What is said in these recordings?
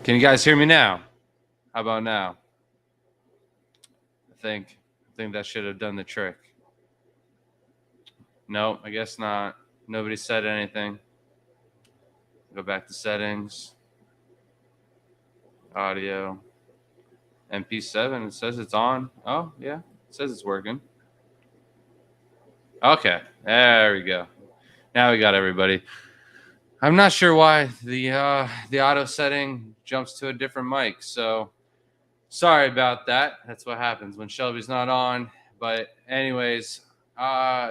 Can you guys hear me now? How about now? I think that should have done the trick. No, I guess not. Nobody said anything. Go back to settings, audio, MP7. It says it's on. Oh, yeah. It says it's working. Okay. There we go. Now we got everybody. I'm not sure why the auto setting jumps to a different mic. So sorry about that. That's what happens when Shelby's not on. But anyways,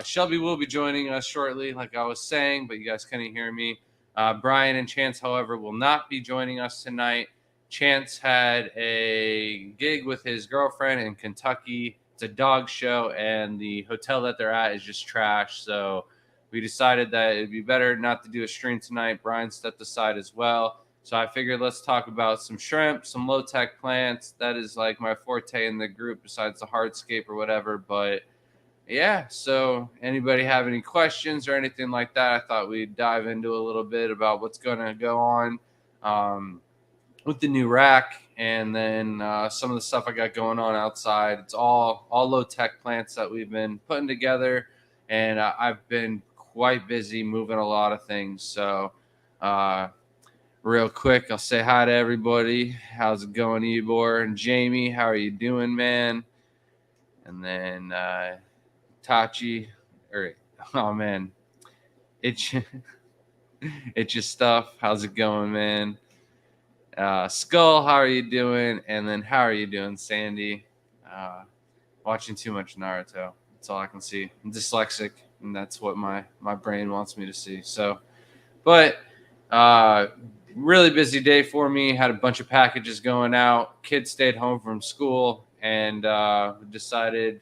Shelby will be joining us shortly, like I was saying, but you guys couldn't hear me. Brian and Chance, however, will not be joining us tonight. Chance had a gig with his girlfriend in Kentucky. It's a dog show, and the hotel that they're at is just trash. So we decided that it'd be better not to do a stream tonight. Brian stepped aside as well. So I figured let's talk about some shrimp, some low-tech plants. That is like my forte in the group besides the hardscape or whatever. But yeah, so anybody have any questions or anything like that? I thought we'd dive into a little bit about what's going to go on with the new rack, and then some of the stuff I got going on outside. It's all low-tech plants that we've been putting together, and I've been quite busy moving a lot of things. So real quick, I'll say hi to everybody. How's it going, Ebor and Jamie? How are you doing, man? And then Tachi, oh man, it's your stuff. How's it going, man? Skull, how are you doing? And then how are you doing, Sandy? Watching too much Naruto. That's all I can see. I'm dyslexic, and that's what my brain wants me to see. So, but really busy day for me. Had a bunch of packages going out. Kids stayed home from school, and decided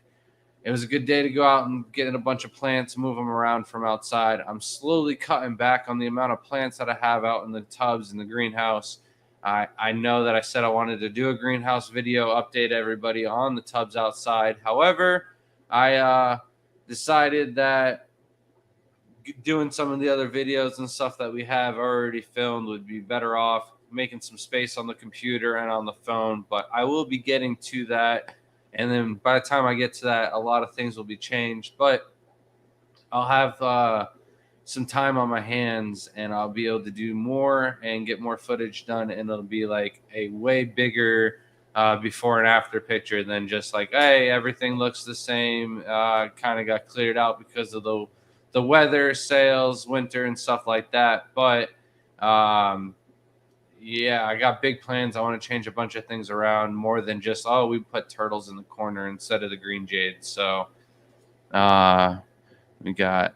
it was a good day to go out and get in a bunch of plants, move them around from outside. I'm slowly cutting back on the amount of plants that I have out in the tubs in the greenhouse. I know that I said I wanted to do a greenhouse video, update everybody on the tubs outside. However, I decided that doing some of the other videos and stuff that we have already filmed would be better off making some space on the computer and on the phone. But I will be getting to that. And then by the time I get to that, a lot of things will be changed. But I'll have some time on my hands, and I'll be able to do more and get more footage done. And it'll be like a way bigger before and after picture than just like, hey, everything looks the same. Kind of got cleared out because of the weather, sales, winter, and stuff like that. But yeah, I got big plans. I want to change a bunch of things around more than just, oh, we put turtles in the corner instead of the green jade. So we got,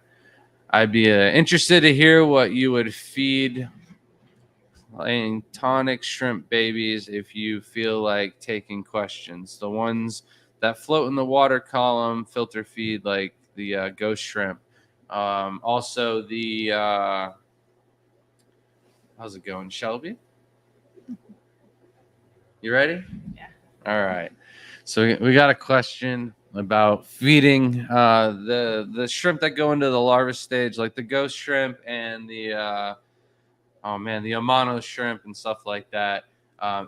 I'd be interested to hear what you would feed tonic shrimp babies if you feel like taking questions. The ones that float in the water column, filter feed like the ghost shrimp. Also the how's it going, Shelby? You ready? Yeah. All right. So we got a question about feeding the shrimp that go into the larva stage, like the ghost shrimp and the the Amano shrimp and stuff like that.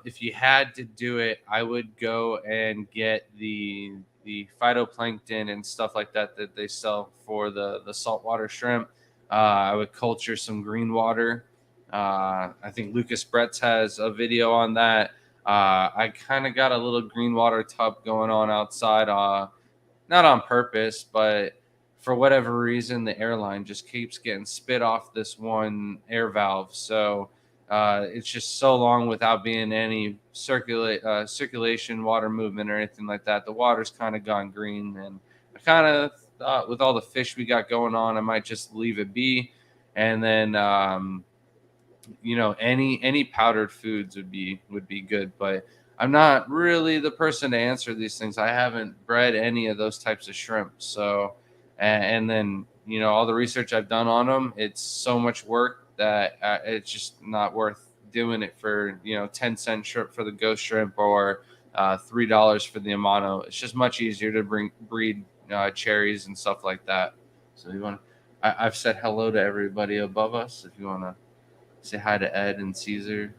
If you had to do it, I would go and get the phytoplankton and stuff like that they sell for the saltwater shrimp. I would culture some green water. I think Lucas Bretz has a video on that. I kind of got a little green water tub going on outside, not on purpose, but for whatever reason, the airline just keeps getting spit off this one air valve. So it's just so long without being any circulation, water movement, or anything like that. The water's kind of gone green, and I kind of thought with all the fish we got going on, I might just leave it be, and then any powdered foods would be good. But I'm not really the person to answer these things. I haven't bred any of those types of shrimp. So and then all the research I've done on them, it's so much work that it's just not worth doing it for 10-cent shrimp for the ghost shrimp or $3 for the Amano. It's just much easier to breed cherries and stuff like that. So you want I've said hello to everybody above us. If you want to say hi to Ed and Caesar,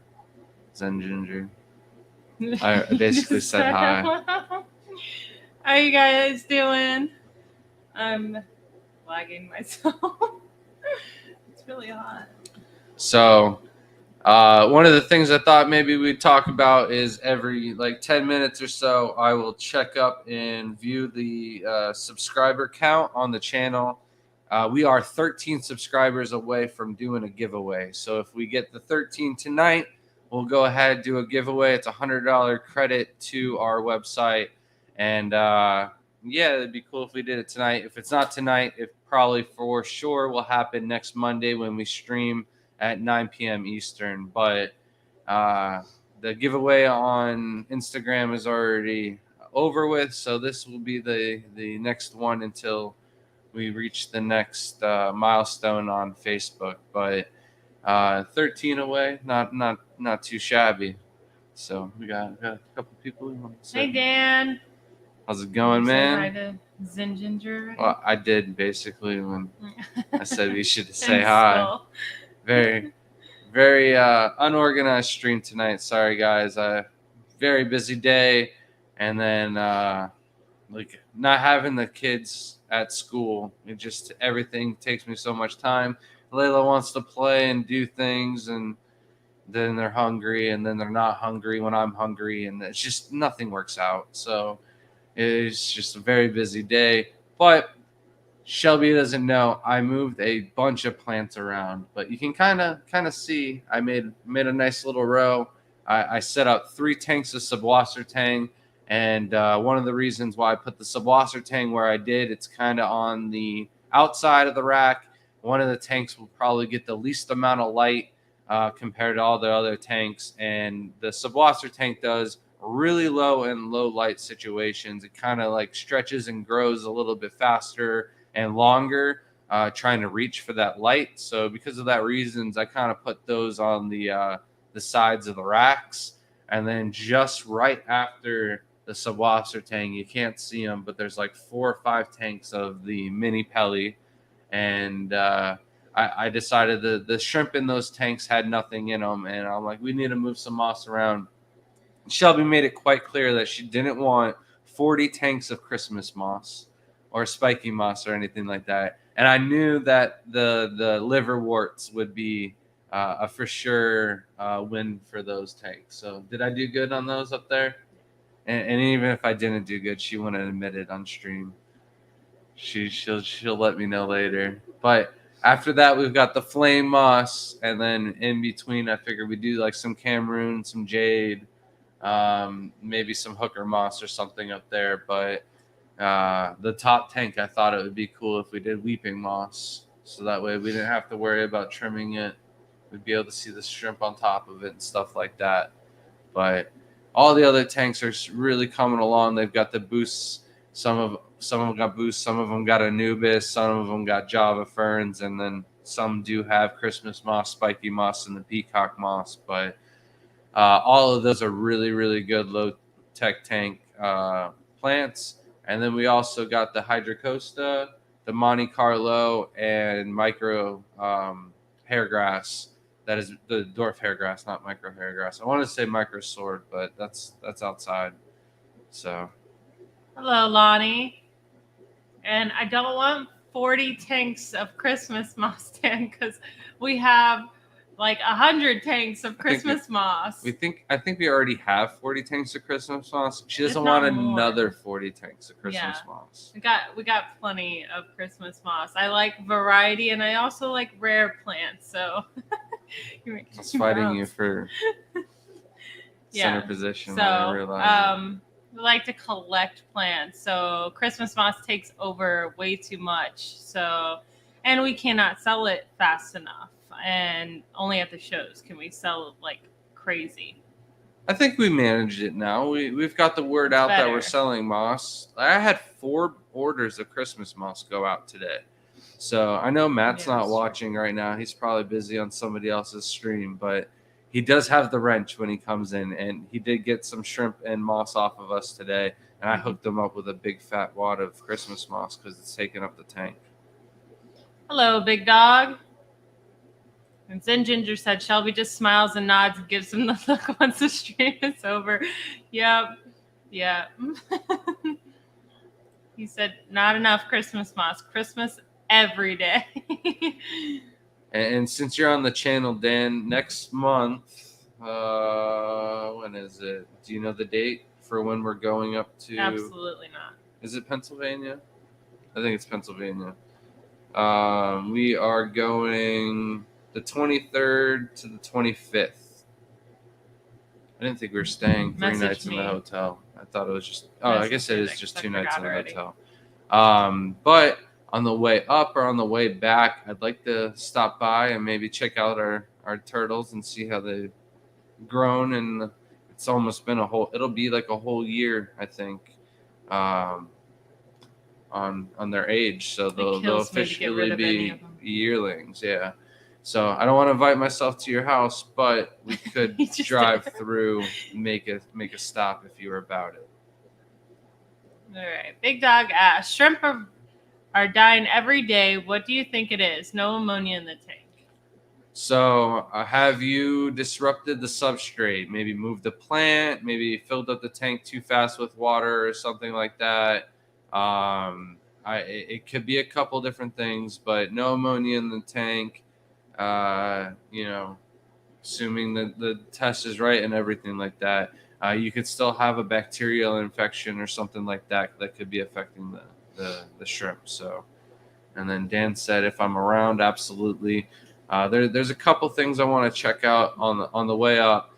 Zen Ginger. I basically said hi. How are you guys doing? I'm lagging myself. It's really hot. So, one of the things I thought maybe we'd talk about is every like 10 minutes or so, I will check up and view the subscriber count on the channel. We are 13 subscribers away from doing a giveaway. So if we get the 13 tonight, we'll go ahead and do a giveaway. It's a $100 credit to our website. And yeah, it'd be cool if we did it tonight. If it's not tonight, it probably for sure will happen next Monday when we stream at 9 p.m. Eastern. But the giveaway on Instagram is already over with. So this will be the next one until we reach the next milestone on Facebook. But 13 away, not too shabby. So we got a couple people. Who want to say, Hey, Dan. how's it going, man? Say hi to Zen Ginger. Well, I did basically when I said we should say And hi. Skull. Very, very unorganized stream tonight. Sorry, guys. Very busy day, and then like not having the kids at school. It just everything takes me so much time. Layla wants to play and do things, and then they're hungry, and then they're not hungry when I'm hungry, and it's just nothing works out. So it's just a very busy day. But Shelby doesn't know I moved a bunch of plants around, but you can kind of see I made a nice little row. I set up 3 tanks of subwasser tang, and one of the reasons why I put the subwasser tang where I did, it's kind of on the outside of the rack. One of the tanks will probably get the least amount of light compared to all the other tanks, and the subwasser tank does really low and low light situations. It kind of like stretches and grows a little bit faster and longer, trying to reach for that light. So because of that reasons, I kind of put those on the sides of the racks, and then just right after the subwasser tank, you can't see them, but there's like 4 or 5 tanks of the mini pelly, and I decided the shrimp in those tanks had nothing in them, and I'm like, we need to move some moss around. Shelby made it quite clear that she didn't want 40 tanks of Christmas moss or spiky moss or anything like that. And I knew that the liverworts would be a for sure win for those tanks. So did I do good on those up there? And even if I didn't do good, she wouldn't admit it on stream. She'll let me know later. But after that, we've got the flame moss, and then in between, I figured we'd do like some Cameroon, some jade, maybe some hooker moss or something up there. But the top tank, I thought it would be cool if we did weeping moss, so that way we didn't have to worry about trimming it. We'd be able to see the shrimp on top of it and stuff like that. But all the other tanks are really coming along. They've got the boosts. Some of them got boosts. Some of them got Anubis. Some of them got Java ferns, and then some do have Christmas moss, spiky moss, and the peacock moss. But all of those are really, really good low tech tank plants. And then we also got the Hydrocosta, the Monte Carlo, and micro hairgrass. That is the dwarf hairgrass, not micro hairgrass. I want to say micro sword, but that's outside. So, Hello, Lonnie. And I don't want 40 tanks of Christmas moss, Dan, because we have like 100 tanks of Christmas moss. I think we already have 40 tanks of Christmas moss. She doesn't If not want more. another 40 tanks of Christmas moss. We got plenty of Christmas moss. I like variety, and I also like rare plants. So I was fighting you for center position. So I realized. We like to collect plants. So Christmas moss takes over way too much. So, and we cannot sell it fast enough. And only at the shows can we sell it like crazy. I think we managed it now. We've got the word out that we're selling moss. I had 4 orders of Christmas moss go out today. So I know Matt's not watching right now. He's probably busy on somebody else's stream, but he does have the wrench when he comes in, and he did get some shrimp and moss off of us today, and I hooked him up with a big fat wad of Christmas moss because it's taking up the tank. Hello, big dog. And Zen Ginger said Shelby just smiles and nods and gives him the look once the stream is over. Yep. Yep. He said, not enough Christmas moss. Christmas every day. And since you're on the channel, Dan, next month, when is it? Do you know the date for when we're going up to? Absolutely not. Is it Pennsylvania? I think it's Pennsylvania. We are going the 23rd to the 25th. I didn't think we were staying 3 Message nights in the me. hotel. I thought it was just. Oh, I guess it Message is me, just because I 2 nights in the forgot already. hotel. But on the way up or on the way back, I'd like to stop by and maybe check out our turtles and see how they've grown. And it's almost been it'll be like a whole year, I think, on their age. So they'll kills me to get rid officially of any be of them. yearlings. Yeah. So I don't want to invite myself to your house, but we could You just drive did. through, make a stop if you were about it. All right. Big Dog asks, shrimp are dying every day. What do you think it is? No ammonia in the tank. So have you disrupted the substrate? Maybe moved the plant, maybe filled up the tank too fast with water or something like that. It could be a couple different things, but no ammonia in the tank. Assuming that the test is right and everything like that, you could still have a bacterial infection or something like that could be affecting the shrimp. So, and then Dan said, if I'm around, absolutely. There's a couple things I want to check out on the way up.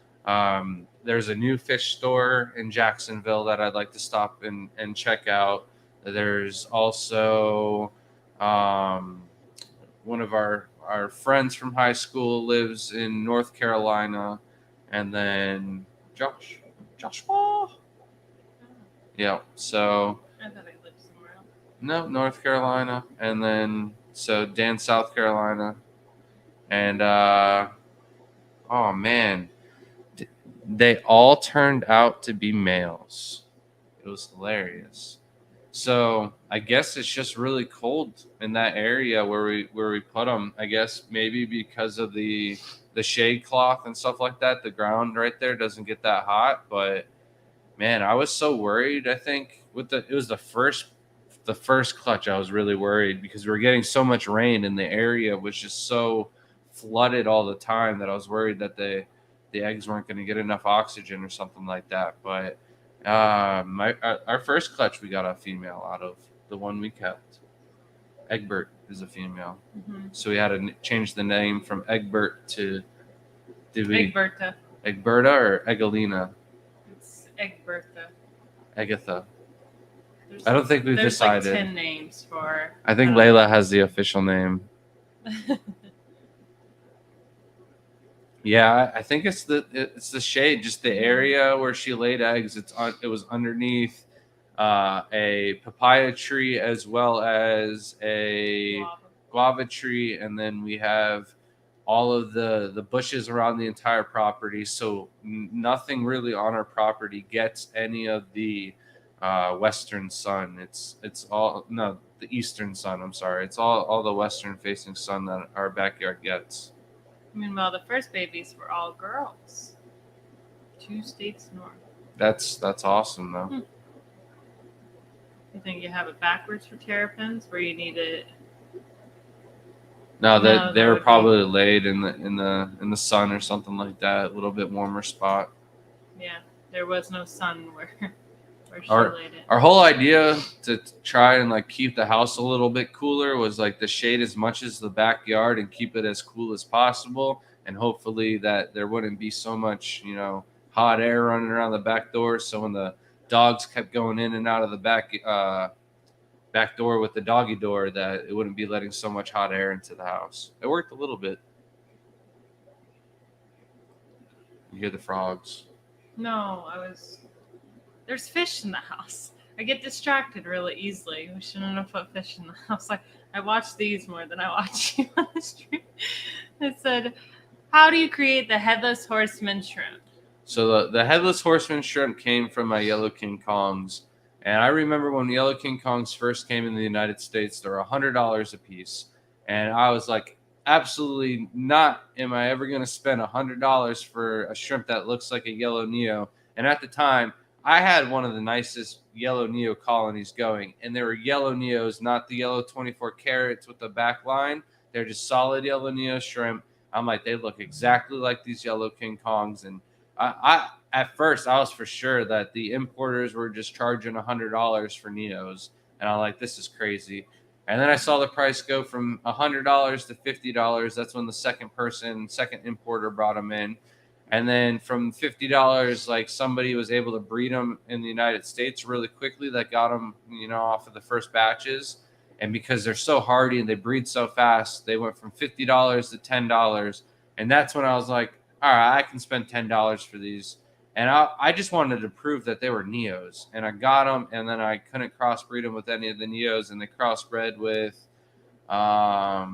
There's a new fish store in Jacksonville that I'd like to stop and check out. There's also one of our friends from high school lives in North Carolina, and then Joshua. Yeah, so I thought I lived somewhere else. no, North Carolina, and then so Dan, South Carolina, and oh man, they all turned out to be males. It was hilarious. So I guess it's just really cold in that area where we put them. I guess maybe because of the shade cloth and stuff like that, the ground right there doesn't get that hot. But man, I was so worried. I think it was the first clutch. I was really worried because we were getting so much rain and the area was just so flooded all the time that I was worried that the eggs weren't going to get enough oxygen or something like that. But our first clutch, we got a female out of the one we kept. Egbert is a female. Mm-hmm. So we had to change the name from Egbert to Egberta. Egberta or Egalina? It's Egberta. Agatha. I don't think we've decided. There's like 10 names for. I think Layla has the official name. Yeah, I think it's the shade, just the area where she laid eggs. It was underneath a papaya tree as well as a guava tree, and then we have all of the bushes around the entire property. So nothing really on our property gets any of the western sun. It's all the eastern sun. I'm sorry. It's all the western facing sun that our backyard gets. Meanwhile, the first babies were all girls. 2 states north. That's awesome though. You think you have it backwards for terrapins, where you need it? No, they were would probably laid in the sun or something like that, a little bit warmer spot. Yeah, there was no sun where she Our- laid it. Our whole idea to try and like keep the house a little bit cooler was like the shade as much as the backyard and keep it as cool as possible, and hopefully that there wouldn't be so much hot air running around the back door. So when the dogs kept going in and out of the back door with the doggy door, that it wouldn't be letting so much hot air into the house. It worked a little bit. You hear the frogs? No, there's fish in the house. I get distracted really easily. We shouldn't have put fish in the house. Like, I watch these more than I watch you on the stream. It said, how do you create the headless horseman shrimp? So the headless horseman shrimp came from my Yellow King Kongs. And I remember when Yellow King Kongs first came in the United States, they were $100 a piece. And I was like, absolutely not am I ever going to spend $100 for a shrimp that looks like a yellow Neo. And at the time, I had one of the nicest yellow Neo colonies going, and they were yellow Neos, not the yellow 24 carats with the back line. They're just solid yellow Neo shrimp. I'm like, they look exactly like these yellow King Kongs. And I at first, I was for sure that the importers were just charging $100 for Neos. And I'm like, this is crazy. And then I saw the price go from $100 to $50. That's when the second importer brought them in. And then from $50, like somebody was able to breed them in the United States really quickly that got them, off of the first batches. And because they're so hardy and they breed so fast, they went from $50 to $10. And that's when I was like, all right, I can spend $10 for these. And I just wanted to prove that they were Neos, and I got them, and then I couldn't crossbreed them with any of the Neos, and they crossbred with, I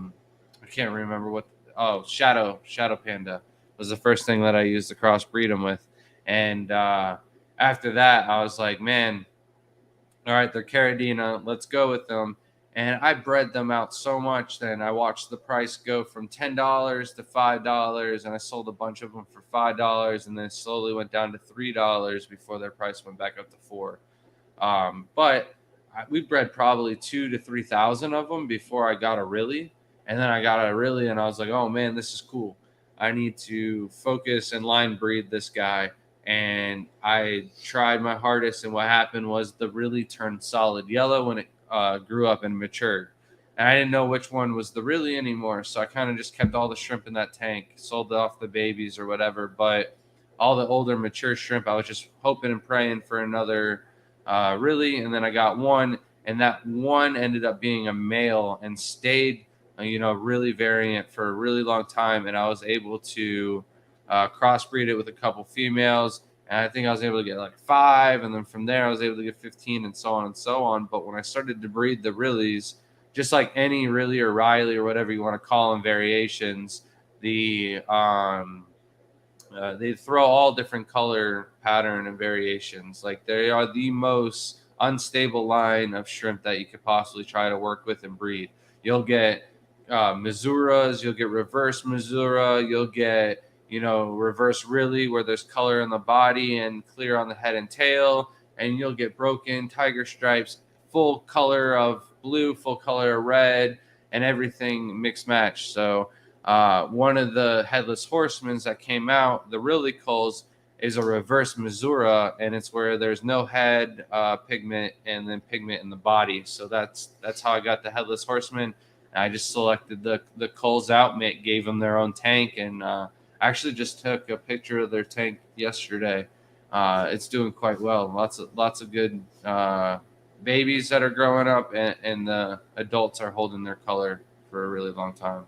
can't remember what. Oh, Shadow Panda was the first thing that I used to crossbreed them with, and after that, I was like, man, all right, they're Caradina, let's go with them. And I bred them out so much. Then I watched the price go from $10 to $5, and I sold a bunch of them for $5, and then slowly went down to $3 before their price went back up to $4. But we bred probably 2,000 to 3,000 of them before I got a Rilly, and then I got a Rilly, and I was like, oh man, this is cool. I need to focus and line breed this guy. And I tried my hardest, and what happened was the Rilly turned solid yellow when it grew up and matured. And I didn't know which one was the Rilly anymore, so I kind of just kept all the shrimp in that tank, sold off the babies or whatever. But all the older mature shrimp, I was just hoping and praying for another Rilly, and then I got one, and that one ended up being a male and stayed, really variant for a really long time, and I was able to crossbreed it with a couple females, and I think I was able to get like 5, and then from there I was able to get 15, and so on and so on. But when I started to breed the Rillies, just like any Rilly or Riley or whatever you want to call them variations, the they throw all different color pattern and variations. Like they are the most unstable line of shrimp that you could possibly try to work with and breed. You'll get Misuras, you'll get reverse Missoura, you'll get reverse Rilly where there's color in the body and clear on the head and tail, and you'll get broken tiger stripes, full color of blue, full color of red, and everything mixed match. So one of the headless horsemen that came out, the Rilly culls, is a reverse Missoura, and it's where there's no head pigment and then pigment in the body. So that's how I got the headless horseman. I just selected the culls out, gave them their own tank, and actually just took a picture of their tank yesterday. It's doing quite well. Lots of good babies that are growing up, and the adults are holding their color for a really long time.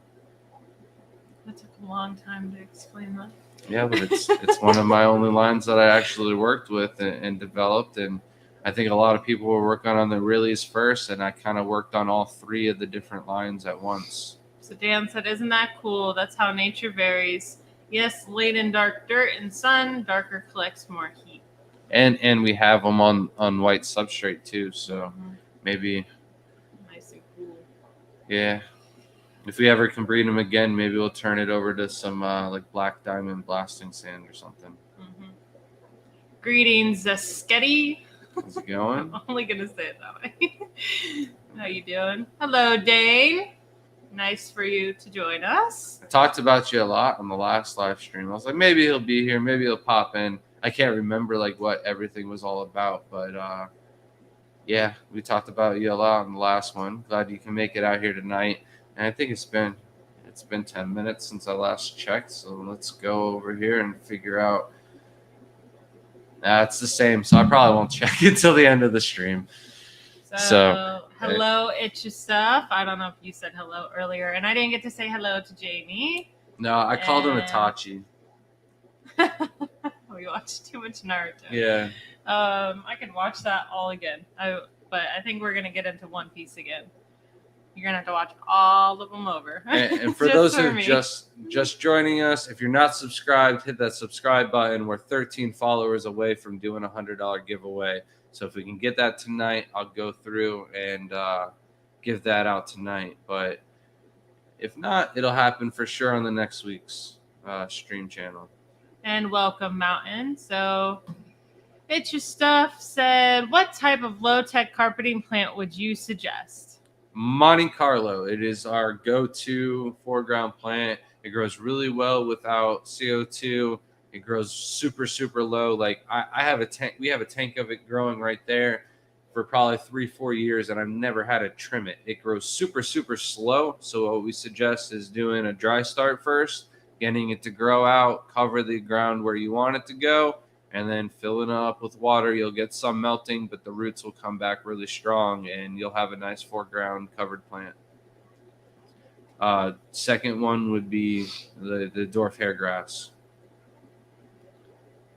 That took a long time to explain that. Yeah, but it's one of my only lines that I actually worked with and developed, and I think a lot of people were working on the Rillies first, and I kind of worked on all 3 of the different lines at once. So Dan said, isn't that cool? That's how nature varies. Yes, laid in dark dirt and sun, darker collects more heat. And we have them on white substrate too, so maybe nice and cool. Yeah. If we ever can breed them again, maybe we'll turn it over to some like black diamond blasting sand or something. Mm-hmm. Greetings, Sketty. How's it going? I'm only gonna say it that way. How you doing? Hello, Dane. Nice for you to join us. I talked about you a lot on the last live stream. I was like, maybe he'll be here, maybe he'll pop in. I can't remember like what everything was all about, but yeah, we talked about you a lot on the last one. Glad you can make it out here tonight. And I think it's been 10 minutes since I last checked, so let's go over here and figure out. It's the same, so I probably won't check it till the end of the stream. So hello, it's your stuff. I don't know if you said hello earlier, and I didn't get to say hello to Jamie. No, I called him Itachi. We watched too much Naruto. Yeah. I could watch that all again. But I think we're gonna get into One Piece again. You're gonna have to watch all of them over. And for those who are just joining us, if you're not subscribed, hit that subscribe button. We're 13 followers away from doing a $100 giveaway. So if we can get that tonight, I'll go through and give that out tonight. But If not, it'll happen for sure on the next week's stream channel. And welcome, Mountain. So, It's Your Stuff said, what type of low-tech carpeting plant would you suggest? Monte Carlo. It is our go-to foreground plant. It grows really well without CO2. It grows super, super low. Like I have a tank. We have a tank of it growing right there for probably 3-4 years, and I've never had to trim it. It grows super, super slow. So what we suggest is doing a dry start first, getting it to grow out, cover the ground where you want it to go, and then filling it up with water. You'll get some melting, but the roots will come back really strong, and you'll have a nice foreground covered plant. Second one would be the dwarf hairgrass.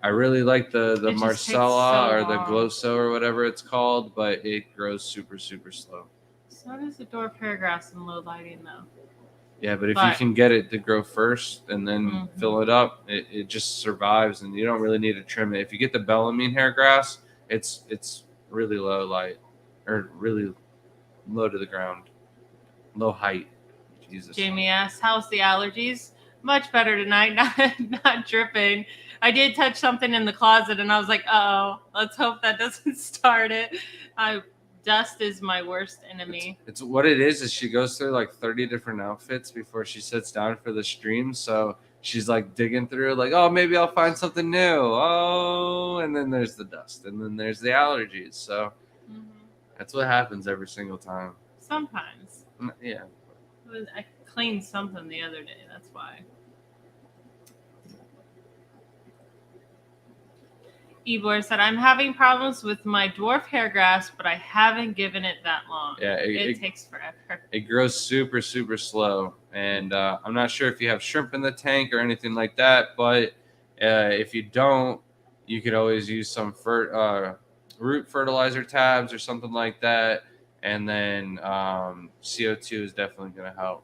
I really like the It just takes Marcella so or the long. Glosso or whatever it's called, but it grows super, super slow. So does the dwarf hairgrass in low lighting, though. Yeah, but if you can get it to grow first and then fill it up, it just survives, and you don't really need to trim it. If you get the Bellarmine hairgrass, it's really low light, or really low to the ground, low height. Jesus. Jamie asks, how's the allergies? Much better tonight, not dripping. I did touch something in the closet, and I was like, uh-oh, let's hope that doesn't start it. Dust is my worst enemy. It's what it is she goes through like 30 different outfits before she sits down for the stream. So she's like digging through, like, oh, maybe I'll find something new. Oh, and then there's the dust, and then there's the allergies. So that's what happens every single time. Sometimes. Yeah. I cleaned something the other day. That's why. Ebor said, I'm having problems with my dwarf hairgrass, but I haven't given it that long. Yeah, it takes forever. It grows super, super slow. And I'm not sure if you have shrimp in the tank or anything like that, but if you don't, you could always use some root fertilizer tabs or something like that. And then CO2 is definitely going to help.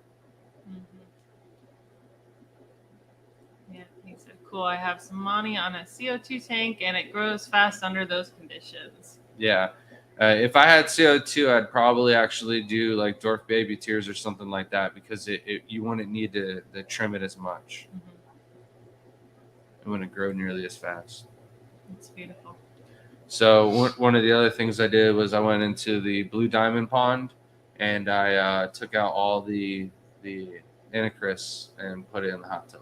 Yeah, he said, cool. I have some money on a CO2 tank, and it grows fast under those conditions. Yeah. If I had CO2, I'd probably actually do like dwarf baby tears or something like that, because you wouldn't need to trim it as much. It wouldn't grow nearly as fast. It's beautiful. So one of the other things I did was I went into the blue diamond pond, and I took out all the anacris and put it in the hot tub.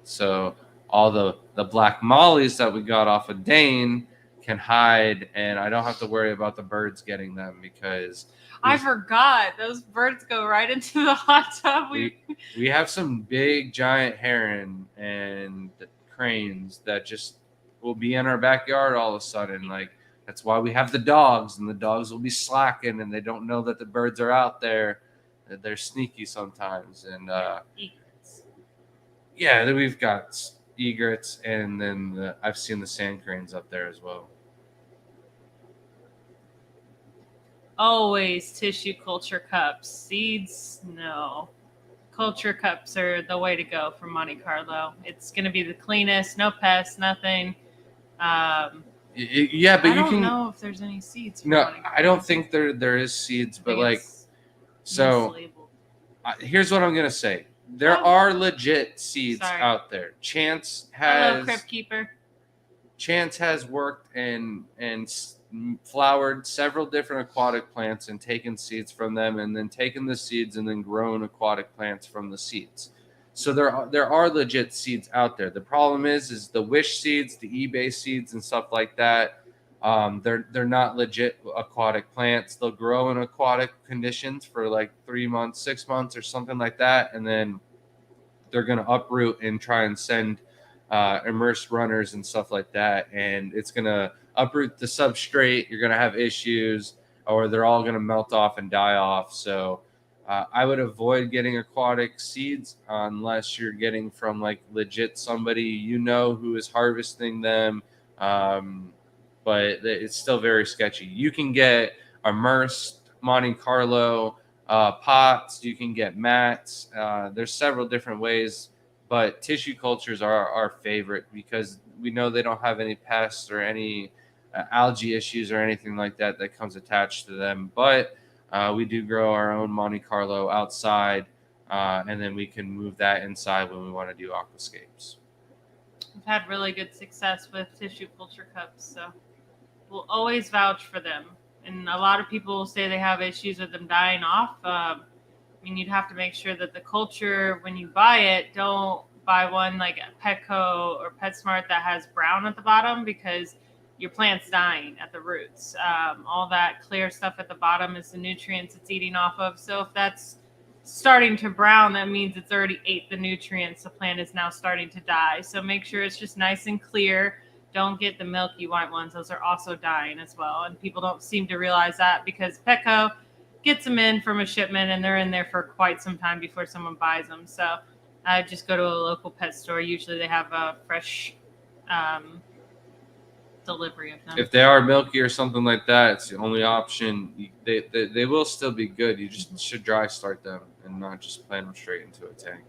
So all the black mollies that we got off of Dane can hide, and I don't have to worry about the birds getting them, because I forgot those birds go right into the hot tub. We have some big giant heron and cranes that just will be in our backyard all of a sudden. Like, that's why we have the dogs, and the dogs will be slacking, and they don't know that the birds are out there. They're sneaky sometimes. And yeah, we've got egrets, and then I've seen the sand cranes up there as well. Always tissue culture cups. Seeds, no. Culture cups are the way to go for Monte Carlo. It's going to be the cleanest, no pests, nothing. Yeah, but I don't know if there's any seeds. No, I don't think there is seeds, but like, so here's what I'm going to say. There are legit seeds out there. Chance has Crypt Keeper. Chance has worked and flowered several different aquatic plants and taken seeds from them, and then taken the seeds and then grown aquatic plants from the seeds. So there are legit seeds out there. The problem is the wish seeds, the eBay seeds, and stuff like that. They're not legit aquatic plants. They'll grow in aquatic conditions for like 3 months, 6 months, or something like that, and then they're going to uproot and try and send immersed runners and stuff like that, and it's going to uproot the substrate. You're going to have issues, or they're all going to melt off and die off. So I would avoid getting aquatic seeds unless you're getting from like legit somebody who is harvesting them. But it's still very sketchy. You can get immersed Monte Carlo pots. You can get mats. There's several different ways, but tissue cultures are our favorite, because we know they don't have any pests or any algae issues or anything like that comes attached to them. But We do grow our own Monte Carlo outside, and then we can move that inside when we want to do aquascapes. We've had really good success with tissue culture cups, so we'll always vouch for them. And a lot of people say they have issues with them dying off. I mean, you'd have to make sure that the culture, when you buy it, don't buy one like at Petco or PetSmart that has brown at the bottom, because your plant's dying at the roots. All that clear stuff at the bottom is the nutrients it's eating off of. So if that's starting to brown, that means it's already ate the nutrients. The plant is now starting to die. So make sure it's just nice and clear. Don't get the milky white ones. Those are also dying as well. And people don't seem to realize that, because Petco gets them in from a shipment and they're in there for quite some time before someone buys them. So I just go to a local pet store. Usually they have a fresh delivery of them. If they are milky or something like that, it's the only option. They will still be good. You just should dry start them and not just plant them straight into a tank.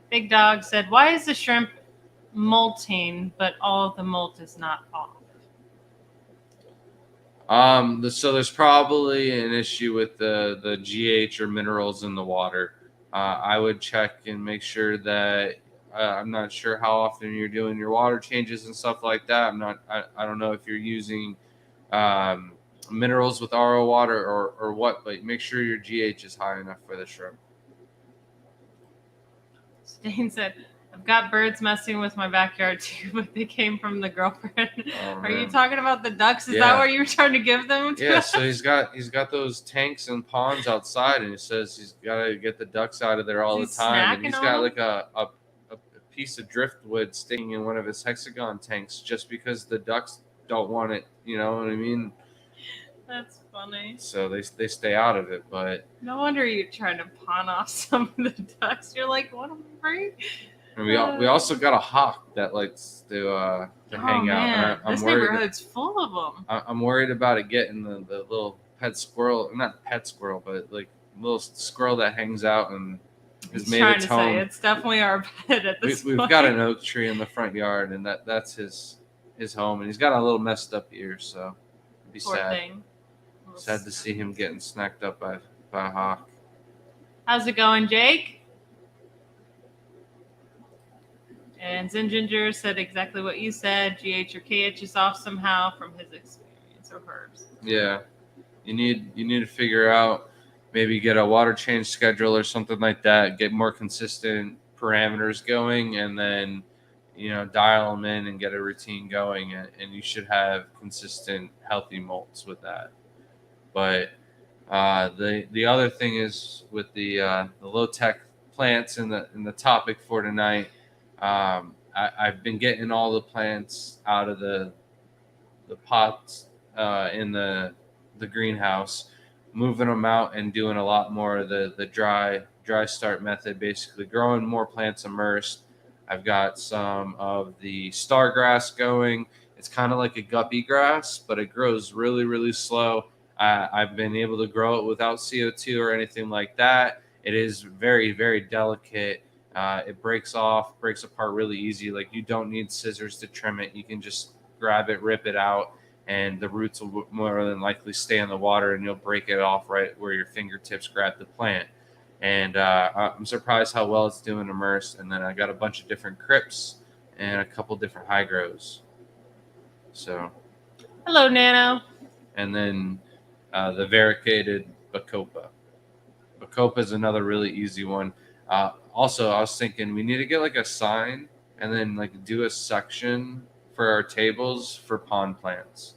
Big Dog said, "Why is the shrimp molting, but all of the molt is not off?" So there's probably an issue with the GH or minerals in the water. I would check and make sure that I'm not sure how often you're doing your water changes and stuff like that. I don't know if you're using minerals with RO water or what, but make sure your GH is high enough for the shrimp. Stain said, "I've got birds messing with my backyard too, but they came from the girlfriend." Are you talking about the ducks? Is that what you were trying to give them? Yeah, so he's got those tanks and ponds outside, and he says he's got to get the ducks out of there all the time. And he's got like a piece of driftwood sticking in one of his hexagon tanks just because the ducks don't want it. You know what I mean? That's funny. So they stay out of it, but no wonder you're trying to pawn off some of the ducks. You're like, what am I afraid? And we also got a hawk that likes to hang out. This neighborhood's full of them. I'm worried about it getting the little pet squirrel, not pet squirrel, but like little squirrel that hangs out and is made its home. Say, it's definitely our pet at this point. We've got an oak tree in the front yard, and that's his home, and he's got a little messed up ear, so it'd be Poor sad. Thing. Sad to see him getting snacked up by a hawk. How's it going, Jake? And Zen Ginger said exactly what you said. GH or KH is off somehow from his experience, or hers. Yeah, you need to figure out, maybe get a water change schedule or something like that. Get more consistent parameters going, and then dial them in and get a routine going, and you should have consistent, healthy molts with that. But the other thing is with the low tech plants in the topic for tonight. I've been getting all the plants out of the pots in the greenhouse, moving them out and doing a lot more of the dry start method, basically growing more plants immersed. I've got some of the stargrass going. It's kind of like a guppy grass, but it grows really, really slow. I've been able to grow it without CO2 or anything like that. It is very, very delicate. It breaks apart really easy. Like, you don't need scissors to trim it. You can just grab it, rip it out, and the roots will more than likely stay in the water, and you'll break it off right where your fingertips grab the plant. And I'm surprised how well it's doing immersed. And then I got a bunch of different crypts and a couple different high grows. So, hello, Nano. And then the variegated Bacopa. Bacopa is another really easy one. Also, I was thinking we need to get like a sign and then like do a section for our tables for pond plants,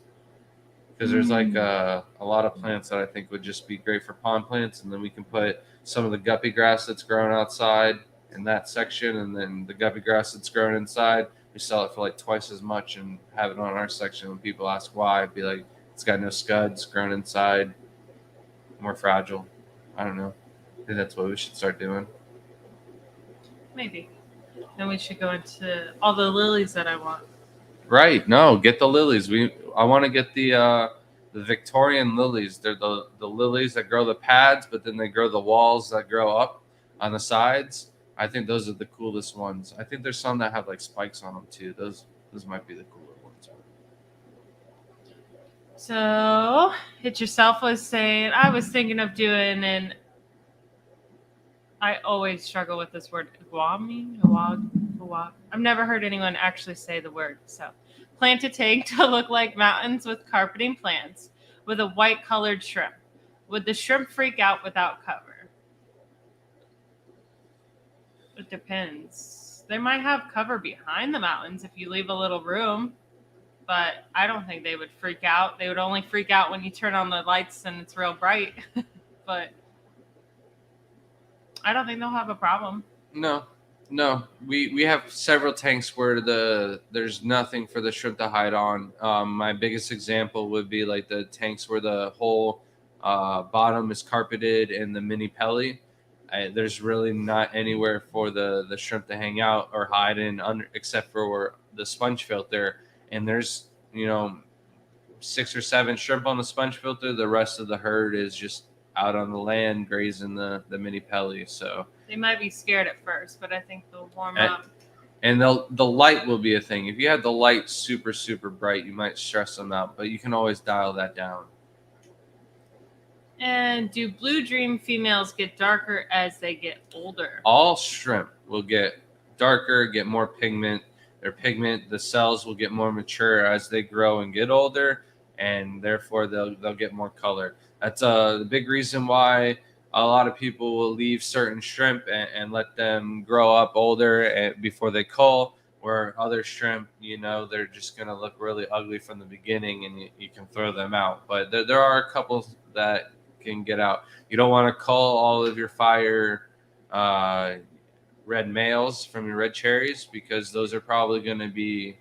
because there's like a lot of plants that I think would just be great for pond plants, and then we can put some of the guppy grass that's growing outside in that section, and then the guppy grass that's grown inside, we sell it for like twice as much and have it on our section. When people ask why, I'd be like, it's got no scuds, grown inside, more fragile. I don't know. I think that's what we should start doing. Maybe. Then we should go into all the lilies that I want. Right. No, get the lilies. I want to get the Victorian lilies. They're the lilies that grow the pads, but then they grow the walls that grow up on the sides. I think those are the coolest ones. I think there's some that have like spikes on them too. Those might be the cooler ones. So, Hit Yourself was saying, I was thinking of doing an. I always struggle with this word, I've never heard anyone actually say the word. So, plant a tank to look like mountains with carpeting plants with a white colored shrimp. Would the shrimp freak out without cover? It depends. They might have cover behind the mountains if you leave a little room, but I don't think they would freak out. They would only freak out when you turn on the lights and it's real bright. But I don't think they'll have a problem. No, no. We have several tanks where there's nothing for the shrimp to hide on. My biggest example would be like the tanks where the whole bottom is carpeted and the mini pelly. There's really not anywhere for the shrimp to hang out or hide in under, except for the sponge filter. And there's 6 or 7 shrimp on the sponge filter. The rest of the herd is just out on the land grazing the mini pelly. So They might be scared at first, but I think they'll warm and, up. and the light will be a thing. If you have the light super super bright, you might stress them out, but you can always dial that down. And do blue dream females get darker as they get older? All shrimp will get darker, get more pigment. The cells will get more mature as they grow and get older, and therefore they'll get more color. That's the big reason why a lot of people will leave certain shrimp and let them grow up older before they cull. Where other shrimp, they're just going to look really ugly from the beginning, and you can throw them out. But there are a couple that can get out. You don't want to cull all of your fire red males from your red cherries, because those are probably going to be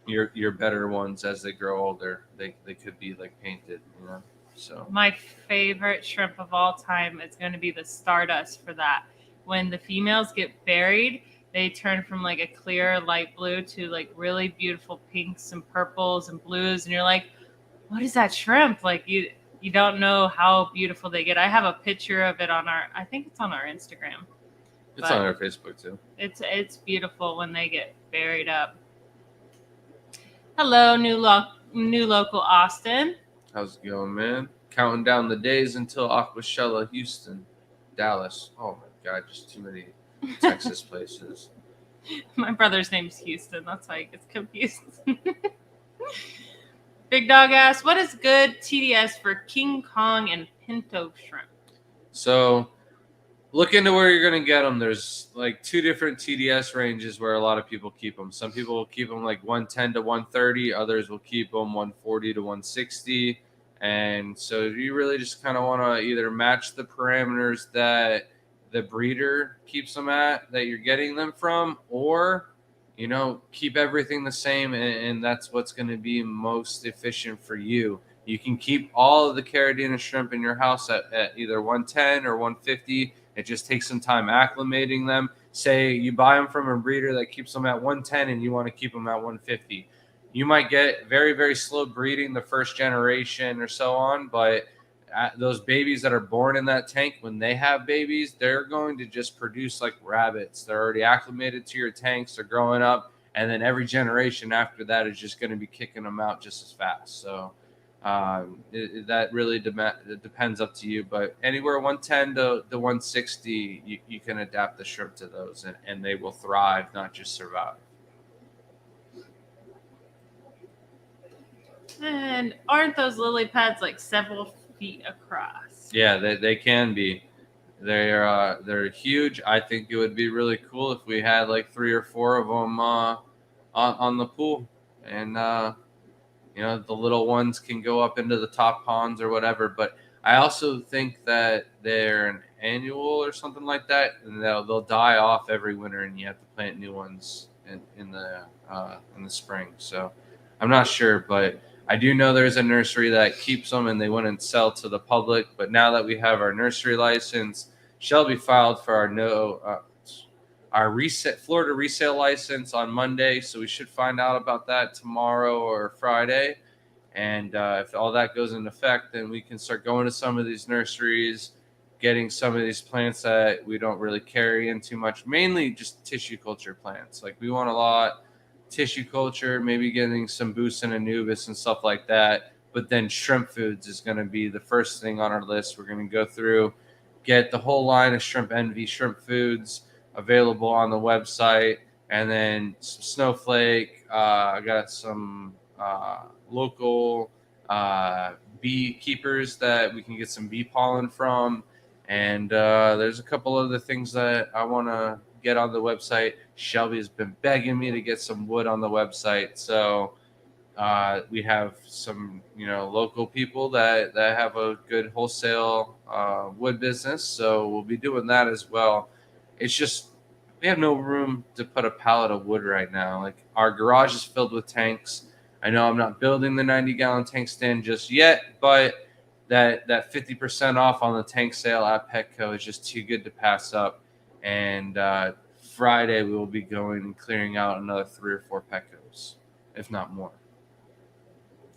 your better ones as they grow older. They could be like painted, So My favorite shrimp of all time is going to be the Stardust for that. When the females get buried, they turn from like a clear light blue to like really beautiful pinks and purples and blues, and you're like, what is that shrimp? Like you don't know how beautiful they get. I have a picture of it I think it's on our Instagram. It's on our Facebook too. It's beautiful when they get buried up. Hello, new local Austin. How's it going, man? Counting down the days until Aquashella, Houston, Dallas. Oh my God, just too many Texas places. My brother's name's Houston. That's why he gets confused. Big Dog asks, what is good TDS for King Kong and Pinto shrimp? So look into where you're going to get them. There's like 2 different TDS ranges where a lot of people keep them. Some people will keep them like 110 to 130. Others will keep them 140 to 160. And so you really just kind of want to either match the parameters that the breeder keeps them at, that you're getting them from, or keep everything the same, and that's what's going to be most efficient for you. You can keep all of the Carolina shrimp in your house at either 110 or 150. It just takes some time acclimating them. Say you buy them from a breeder that keeps them at 110 and you want to keep them at 150. You might get very, very slow breeding the first generation or so on, but those babies that are born in that tank, when they have babies, they're going to just produce like rabbits. They're already acclimated to your tanks. They're growing up, and then every generation after that is just going to be kicking them out just as fast. So that really depends up to you. But anywhere 110 to 160, you can adapt the shrimp to those, and they will thrive, not just survive. And aren't those lily pads like several feet across? Yeah, they can be. They're huge. I think it would be really cool if we had like 3 or 4 of them on the pool, and the little ones can go up into the top ponds or whatever. But I also think that they're an annual or something like that, and they'll die off every winter, and you have to plant new ones in the spring. So I'm not sure, but I do know there's a nursery that keeps them, and they wouldn't sell to the public. But now that we have our nursery license, Shelby filed for our Florida resale license on Monday, so we should find out about that tomorrow or Friday. And if all that goes into effect, then we can start going to some of these nurseries, getting some of these plants that we don't really carry in too much, mainly just tissue culture plants. Like we want a lot tissue culture, maybe getting some Boost and Anubis and stuff like that. But then shrimp foods is going to be the first thing on our list. We're going to go through, get the whole line of Shrimp Envy shrimp foods available on the website, and then some Snowflake. I got some local beekeepers that we can get some bee pollen from, and there's a couple other things that I want to get on the website. Shelby has been begging me to get some wood on the website, so we have some, local people that have a good wholesale wood business, so we'll be doing that as well. It's just we have no room to put a pallet of wood right now. Like, our garage is filled with tanks. I know I'm not building the 90-gallon tank stand just yet, but that 50% off on the tank sale at Petco is just too good to pass up. And Friday we will be going and clearing out another 3 or 4 Petcos, if not more.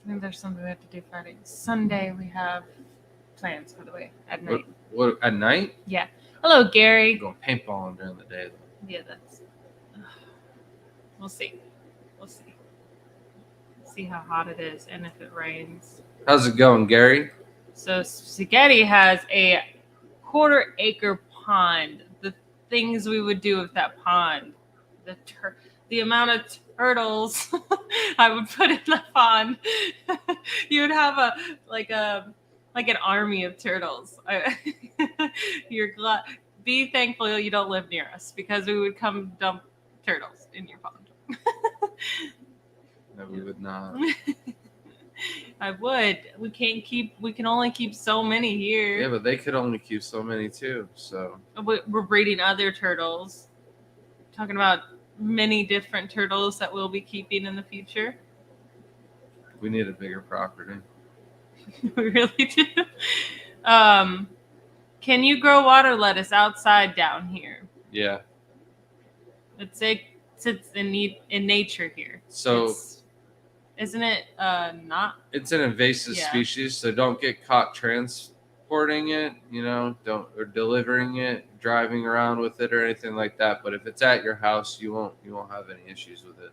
I think there's something we have to do Friday. Sunday we have plans, by the way, at night. What at night? Yeah. Hello, Gary. We're going paintballing during the day, though. Yeah, that's. We'll see. We'll see. See how hot it is and if it rains. How's it going, Gary? So Spaghetti has a 1/4-acre pond. The things we would do with that pond, the amount of turtles I would put in the pond, you would have an army of turtles. You're glad. Be thankful you don't live near us, because we would come dump turtles in your pond. No, we would not. I would. We can only keep so many here. Yeah, but they could only keep so many too. So we're breeding other turtles. Talking about many different turtles that we'll be keeping in the future. We need a bigger property. We really do. Can you grow water lettuce outside down here? Yeah. It's in nature here. So isn't it not? It's an invasive species, so don't get caught transporting it, or delivering it, driving around with it or anything like that. But if it's at your house, you won't have any issues with it.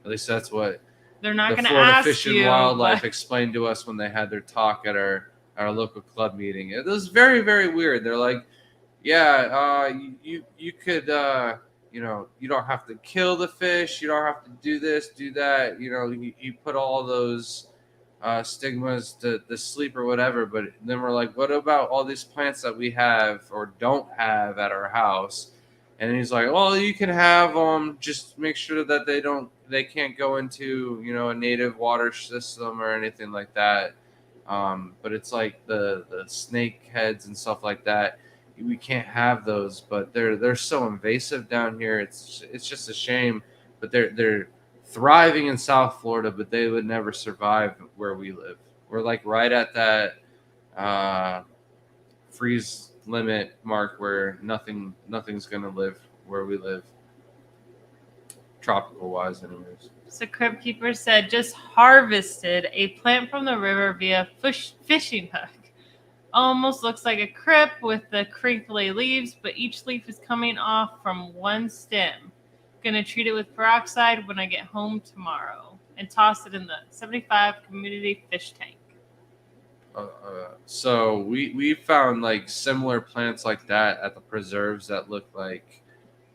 At least that's what they're not going to ask Fish and Wildlife explained to us when they had their talk at our local club meeting. It was very, very weird. They're like, yeah, you could, you don't have to kill the fish. You don't have to do this, do that. You put all those stigmas to sleep or whatever. But then we're like, what about all these plants that we have or don't have at our house? And he's like, well, you can have them. Just make sure that they can't go into, a native water system or anything like that. But it's like the snake heads and stuff like that. We can't have those, but they're so invasive down here. It's just a shame. But they're thriving in South Florida, but they would never survive where we live. We're like right at that freeze limit mark where nothing's gonna live where we live, tropical wise, anyways. So Crypt Keeper said, just harvested a plant from the river via fishing hook. Almost looks like a crip with the crinkly leaves, but each leaf is coming off from one stem. Gonna treat it with peroxide when I get home tomorrow and toss it in the 75 community fish tank. So we found like similar plants like that at the preserves that look like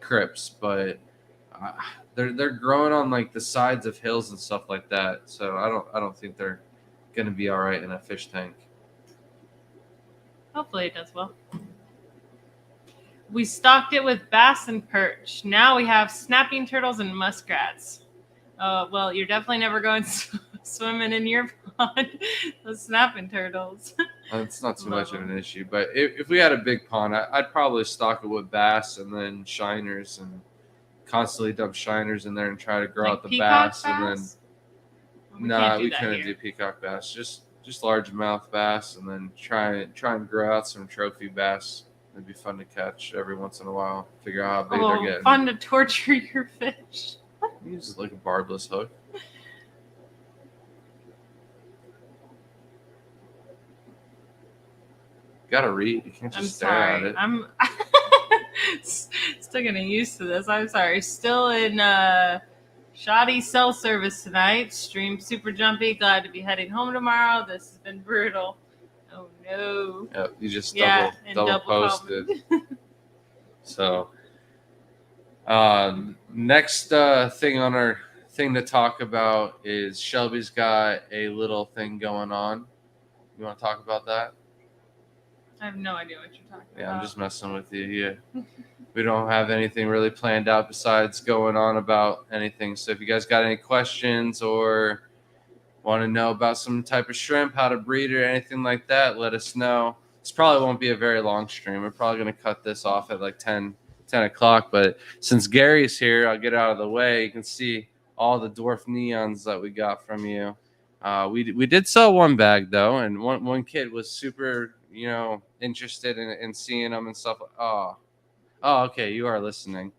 crips, but they're growing on like the sides of hills and stuff like that. So I don't think they're gonna be all right in a fish tank. Hopefully it does well. We stocked it with bass and perch. Now we have snapping turtles and muskrats. Well, you're definitely never going swimming in your pond. The snapping turtles. It's not too much of an issue, but if we had a big pond, I'd probably stock it with bass and then shiners and constantly dump shiners in there and try to grow out the bass. And then we couldn't do peacock bass. Just largemouth bass, and then try and grow out some trophy bass. It'd be fun to catch every once in a while. Figure out how big they're getting. Fun to torture your fish. You just like a barbless hook. Gotta read. You can't just stare at it. I'm still getting used to this. I'm sorry. Still in Shoddy cell service tonight. Stream super jumpy. Glad to be heading home tomorrow. This has been brutal. Oh no. Yep, you just And double posted. So next thing on our thing to talk about is Shelby's got a little thing going on. You want to talk about that? I have no idea what you're talking about. Yeah, I'm just messing with you. Yeah. We don't have anything really planned out besides going on about anything. So if you guys got any questions or want to know about some type of shrimp, how to breed it, or anything like that, let us know. This probably won't be a very long stream. We're probably going to cut this off at like 10 o'clock. But since Gary's here, I'll get out of the way. You can see all the dwarf neons that we got from you. We did sell one bag, though, and one kid was super, interested in seeing them and stuff. Oh, okay, you are listening.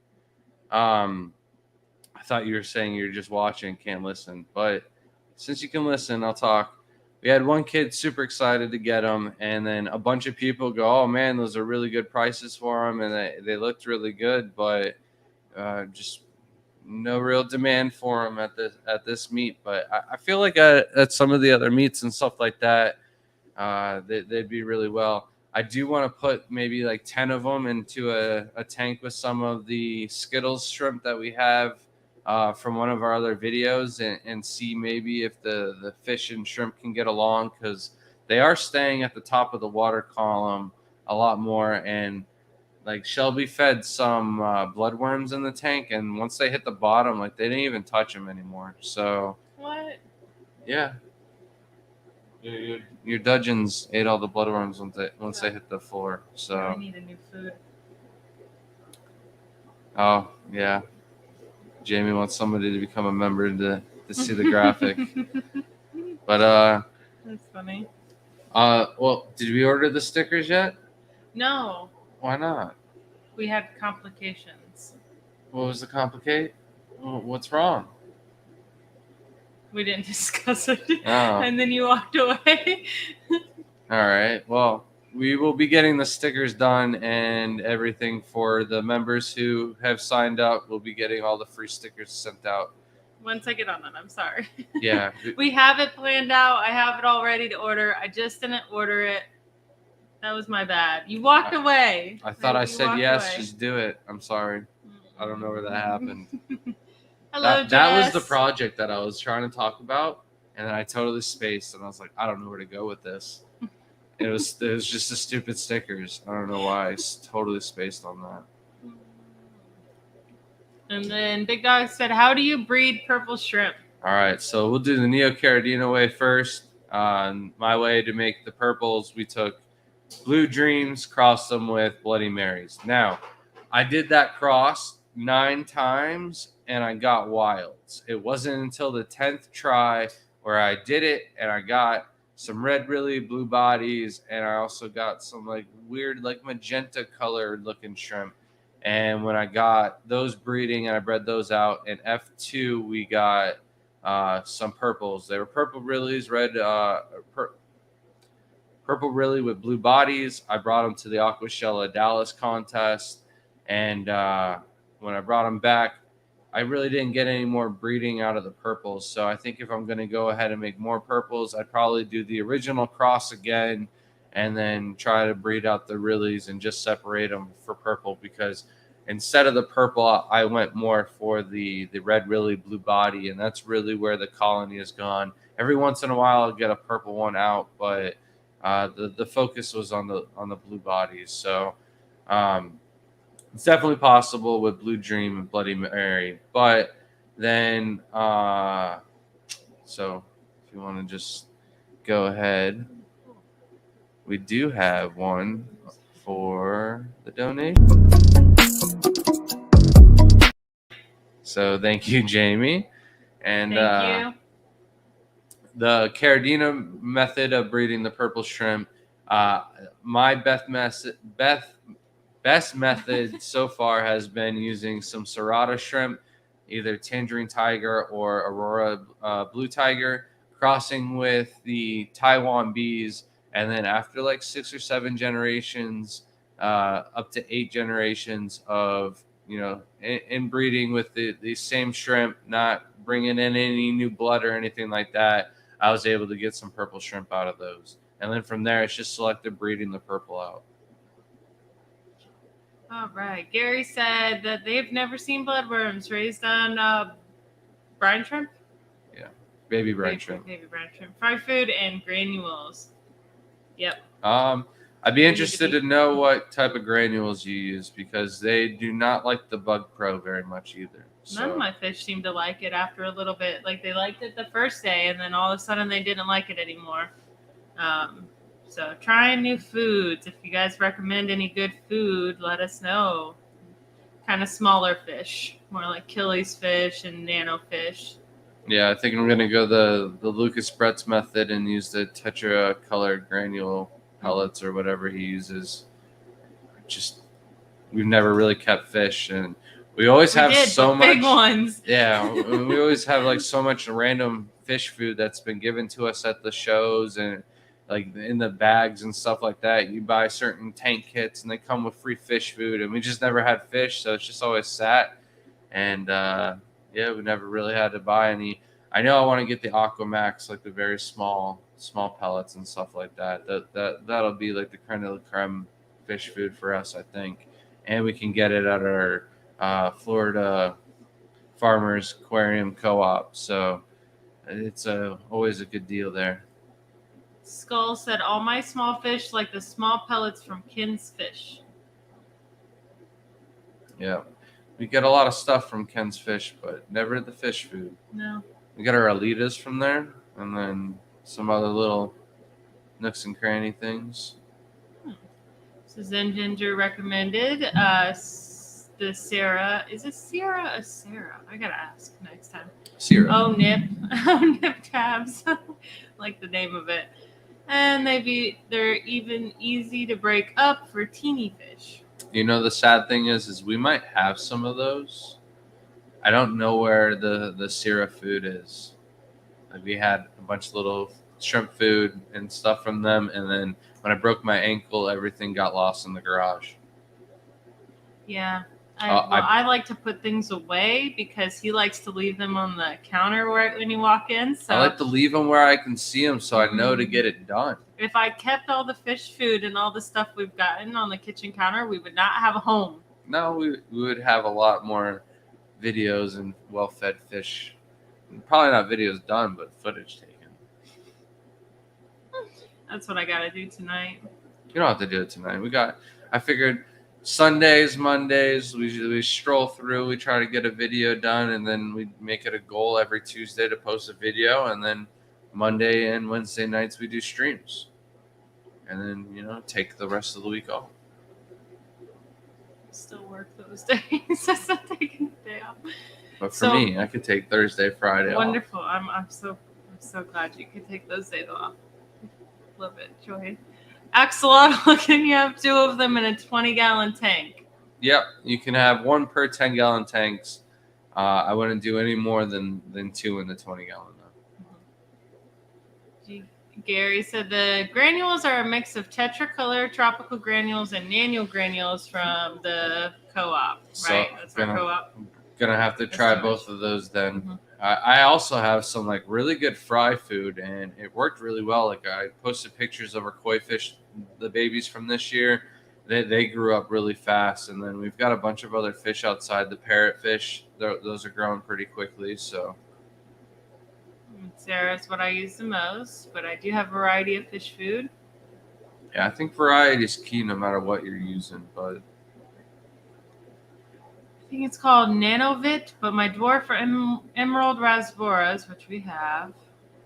I thought you were saying you're just watching, can't listen. But since you can listen, I'll talk. We had one kid super excited to get them, and then a bunch of people go, "Oh man, those are really good prices for them," and they looked really good, but just no real demand for them at this meet. But I feel like at some of the other meets and stuff like that, they'd be really well. I do want to put maybe like 10 of them into a tank with some of the Skittles shrimp that we have from one of our other videos and see maybe if the fish and shrimp can get along, because they are staying at the top of the water column a lot more. And like Shelby fed some bloodworms in the tank, and once they hit the bottom, like they didn't even touch them anymore. So what? Yeah. Your dudgeons ate all the bloodworms once they hit the floor. So I need a new food. Oh yeah, Jamie wants somebody to become a member to see the graphic. But that's funny. Well, did we order the stickers yet? No. Why not? We had complications. What was the complicate? What's wrong? We didn't discuss it. Oh. And then you walked away. All right. Well, we will be getting the stickers done and everything for the members who have signed up. We'll be getting all the free stickers sent out. Once I get on it, I'm sorry. Yeah. We have it planned out. I have it all ready to order. I just didn't order it. That was my bad. You walked away. I thought I said yes, away. just do it. I'm sorry. I don't know where that happened. Hello, that was the project that I was trying to talk about, and then I totally spaced, and I was like, I don't know where to go with this. It was just the stupid stickers. I don't know why I totally spaced on that. And then Big Dog said, "How do you breed purple shrimp?" All right, so we'll do the Neocaridina way first. My way to make the purples, we took Blue Dreams, crossed them with Bloody Marys. Now, I did that cross 9 times, and I got wilds. It wasn't until the 10th try where I did it, and I got some red really blue bodies, and I also got some like weird like magenta colored looking shrimp. And when I got those breeding and I bred those out, in F2 we got some purples. They were purple rillies, purple rilly with blue bodies. I brought them to the Aquashella Dallas contest, and when I brought them back, I really didn't get any more breeding out of the purples. So I think if I'm going to go ahead and make more purples, I'd probably do the original cross again and then try to breed out the rillies and just separate them for purple, because instead of the purple, I went more for the red rilly blue body, and that's really where the colony has gone. Every once in a while I'll get a purple one out, but the focus was on the blue bodies. So it's definitely possible with Blue Dream and Bloody Mary. But then, so if you want to just go ahead, we do have one for the donation. So thank you, Jamie. And thank you. The Caridina method of breeding the purple shrimp, my best method so far has been using some Serrata shrimp, either Tangerine Tiger or Aurora Blue Tiger, crossing with the Taiwan bees, and then after like 6 or 7 generations, up to 8 generations of inbreeding with the same shrimp, not bringing in any new blood or anything like that, I was able to get some purple shrimp out of those. And then from there, it's just selective breeding the purple out. All right. Gary said that they've never seen bloodworms raised on brine shrimp. Yeah, baby brine shrimp. Baby brine shrimp. Fry food and granules. Yep. I'd be interested to know what type of granules you use, because they do not like the Bug Pro very much either. None of my fish seem to like it after a little bit. Like, they liked it the first day, and then all of a sudden they didn't like it anymore. So trying new foods. If you guys recommend any good food, let us know. Kind of smaller fish, more like Killies fish and nano fish. Yeah, I think I'm gonna go the Lucas Brett's method and use the tetra-colored granule pellets or whatever he uses. We've never really kept fish, and we always have so much big ones. Yeah, we always have like so much random fish food that's been given to us at the shows, and like in the bags and stuff like that. You buy certain tank kits and they come with free fish food, and we just never had fish, so it's just always sat. And we never really had to buy any. I know I want to get the Aquamax, like the very small pellets and stuff like that. That'll be like the creme de la creme fish food for us, I think. And we can get it at our Florida Farmers Aquarium Co-op. So it's always a good deal there. Skull said, all my small fish like the small pellets from Ken's Fish. Yeah. We get a lot of stuff from Ken's Fish, but never the fish food. No. We got our Alitas from there, and then some other little nooks and cranny things. So Zen Ginger recommended the Sarah. Is it Sierra or Sarah? I gotta ask next time. Sierra. Oh, Nip. Nip tabs. Like the name of it. And they're even easy to break up for teeny fish. The sad thing is we might have some of those. I don't know where the Sierra food is. Like, we had a bunch of little shrimp food and stuff from them, and then when I broke my ankle, everything got lost in the garage. Yeah. I like to put things away because he likes to leave them on the counter when you walk in. So I like to leave them where I can see them, so I know to get it done. If I kept all the fish food and all the stuff we've gotten on the kitchen counter, we would not have a home. No, we would have a lot more videos and well-fed fish. Probably not videos done, but footage taken. That's what I got to do tonight. You don't have to do it tonight. I figured Sundays, Mondays, we stroll through, we try to get a video done, and then we make it a goal every Tuesday to post a video, and then Monday and Wednesday nights we do streams. And then, take the rest of the week off. Still work those days. I'm not taking the day off. But for me, I could take Thursday, Friday wonderful. off. I'm so glad you could take those days off. Love it, Joy. Axolotl, can you have 2 of them in a 20-gallon tank? Yep, you can have 1 per 10-gallon tanks. I wouldn't do any more than 2 in the 20-gallon. Gary said the granules are a mix of tetracolor tropical granules and nano granules from the co-op, right? That's our co-op. Gonna have to try both of those then. Mm-hmm. I also have some like really good fry food, and it worked really well. Like, I posted pictures of our koi fish, the babies from this year. They grew up really fast, and then we've got a bunch of other fish outside. The parrotfish, those are growing pretty quickly. So Sarah's what I use the most, but I do have a variety of fish food. Yeah, I think variety is key no matter what you're using, but I think it's called Nanovit, but my dwarf emerald rasboras, which we have,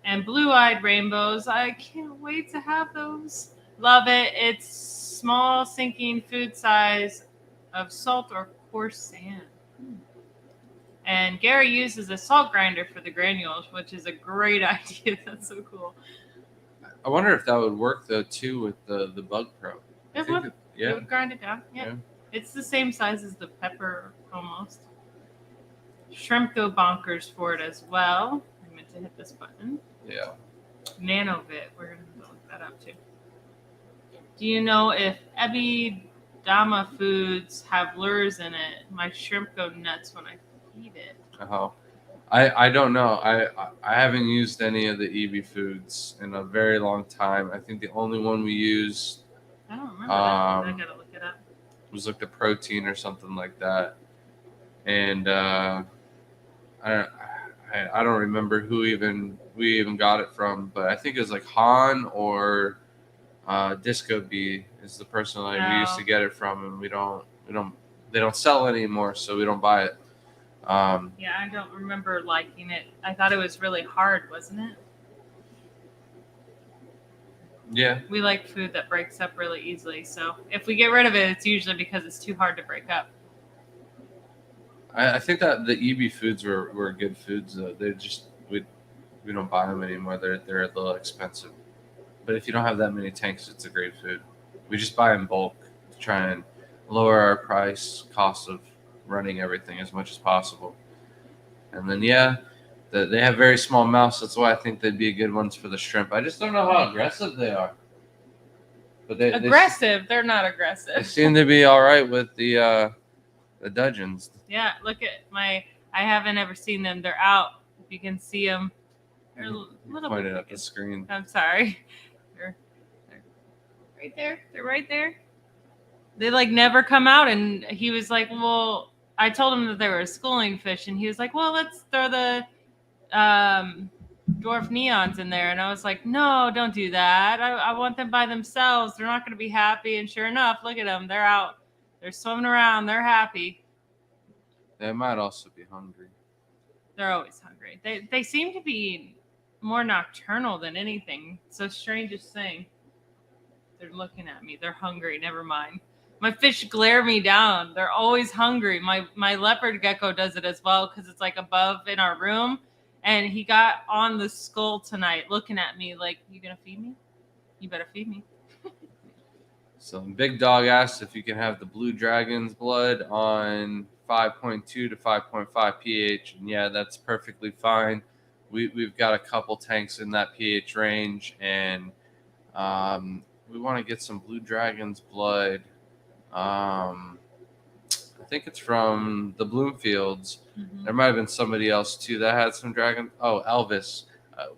and blue-eyed rainbows, I can't wait to have those. Love it. It's small sinking food size of salt or coarse sand. And Gary uses a salt grinder for the granules, which is a great idea. That's so cool. I wonder if that would work though too with the Bug Pro. It would. It would grind it down. Yeah. It's the same size as the pepper almost. Shrimp go bonkers for it as well. I meant to hit this button. Yeah. Nanovit. We're gonna look that up too. Do you know if Ebidoxa Dama foods have lures in it. My shrimp go nuts when I eat it. Oh, I don't know. I haven't used any of the EB foods in a very long time. I think the only one we used I don't remember that. I gotta look it up. was like the protein or something like that, and I don't remember who we even got it from, but I think it was like Han or Disco B is the person like we used to get it from, and they don't sell it anymore, so we don't buy it. Yeah, I don't remember liking it. I thought it was really hard, wasn't it? Yeah, We like food that breaks up really easily, so if we get rid of it, it's usually because it's too hard to break up. I think that the EB foods were good foods. They just we don't buy them anymore. They're a little expensive. But if you don't have that many tanks, it's a great food. We just buy in bulk to try and lower our cost of running everything as much as possible. And then they have very small mouths. That's why I think they'd be good ones for the shrimp. I just don't know how aggressive they are. But aggressive? They're not aggressive. They seem to be all right with the dudgeons. Yeah, look at I haven't ever seen them. They're out. If you can see them. They're a little pointed at the screen. I'm sorry. They're right there. They're right there. They like never come out, and he was like, well, I told him that they were a schooling fish, and he was like, well, let's throw the dwarf neons in there. And I was like, no, don't do that. I want them by themselves. They're not going to be happy. And sure enough, look at them. They're out. They're swimming around. They're happy. They might also be hungry. They're always hungry. They seem to be more nocturnal than anything. It's the strangest thing. They're looking at me. They're hungry. Never mind. My fish glare me down. They're always hungry. My leopard gecko does it as well because it's like above in our room. And he got on the skull tonight looking at me like, you going to feed me? You better feed me. So Big Dog asked if you can have the Blue Dragon's blood on 5.2 to 5.5 pH. And yeah, that's perfectly fine. We've got a couple tanks in that pH range. And we want to get some Blue Dragon's blood. I think it's from the Bloomfields. Mm-hmm. There might have been somebody else too that had some dragon. Oh, Elvis.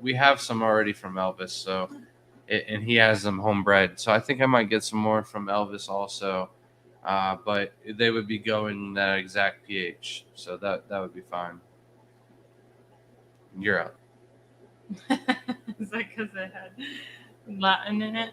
We have some already from Elvis, so and he has them homebred. So I think I might get some more from Elvis also. But they would be going that exact pH, so that would be fine. You're up. Is that because it had Latin in it?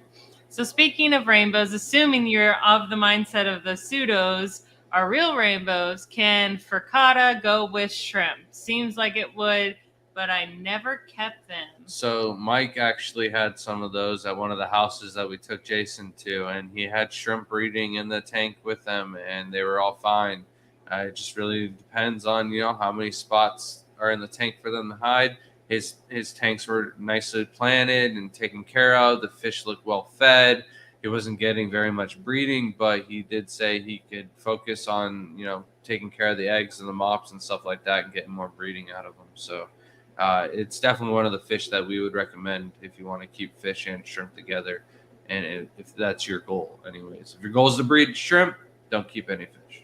So speaking of rainbows, assuming you're of the mindset of the pseudos are real rainbows, can frittata go with shrimp? Seems like it would, but I never kept them. So Mike actually had some of those at one of the houses that we took Jason to, and he had shrimp breeding in the tank with them, and they were all fine. It just really depends on how many spots are in the tank for them to hide. His tanks were nicely planted and taken care of. The fish looked well fed. He wasn't getting very much breeding, but he did say he could focus on, taking care of the eggs and the mops and stuff like that and getting more breeding out of them. So it's definitely one of the fish that we would recommend if you want to keep fish and shrimp together. And if that's your goal anyways. If your goal is to breed shrimp, don't keep any fish.